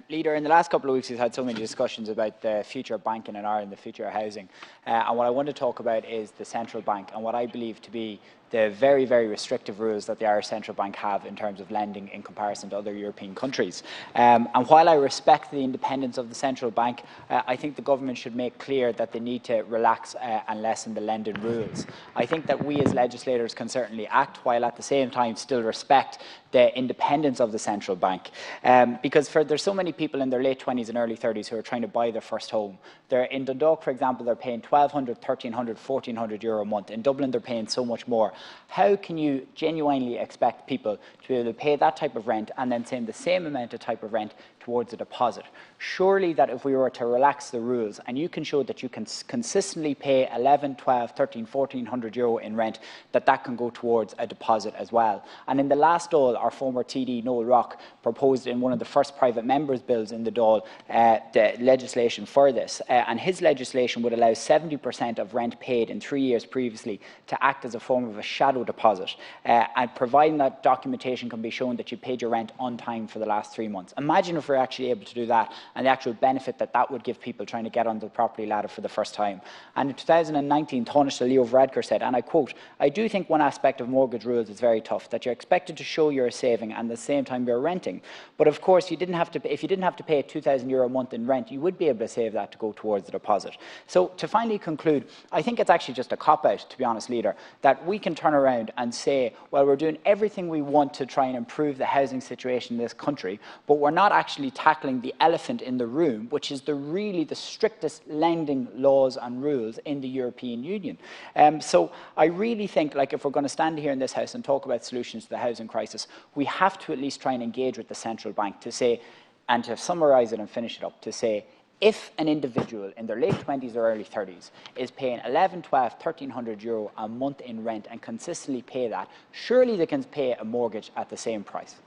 Leader, in the last couple of weeks we've had so many discussions about the future of banking in Ireland, the future of housing, and what I want to talk about is the central bank and what I believe to be the very, very restrictive rules that the Irish Central Bank have in terms of lending in comparison to other European countries. And while I respect the independence of the central bank, I think the government should make clear that they need to relax and lessen the lending rules. I think that we as legislators can certainly act while at the same time still respect the independence of the central bank. Because there's so many people in their late 20s and early 30s who are trying to buy their first home. They're in Dundalk, for example, they're paying €1,200, €1,300, €1,400 a month. In Dublin, they're paying so much more. How can you genuinely expect people to be able to pay that type of rent and then send the same amount of type of rent towards a deposit? Surely that if we were to relax the rules and you can show that you can consistently pay 11, 12, 13, €1,400 in rent, that can go towards a deposit as well. And in the last Dáil, our former TD Noel Rock proposed in one of the first private members' bills in the Dáil the legislation for this. And his legislation would allow 70% of rent paid in 3 years previously to act as a form of a shadow deposit, and providing that documentation can be shown that you paid your rent on time for the last 3 months. Imagine if we're actually able to do that and the actual benefit that would give people trying to get onto the property ladder for the first time. And in 2019, Taoiseach Leo Varadkar said, and I quote, "I do think one aspect of mortgage rules is very tough, that you're expected to show you're saving and at the same time you're renting. But of course, if you didn't have to pay €2,000 a month in rent, you would be able to save that to go towards the deposit." So to finally conclude, I think it's actually just a cop-out, to be honest, Leader, that we can turn around and say, well, we're doing everything we want to try and improve the housing situation in this country, but we're not actually tackling the elephant in the room, which is really the strictest lending laws and rules in the European Union. So I really think, like, if we're going to stand here in this House and talk about solutions to the housing crisis, we have to at least try and engage with the central bank to say, and to summarise it and finish it up, to say, if an individual in their late 20s or early 30s is paying 11, 12, €1,300 a month in rent and consistently pay that, surely they can pay a mortgage at the same price.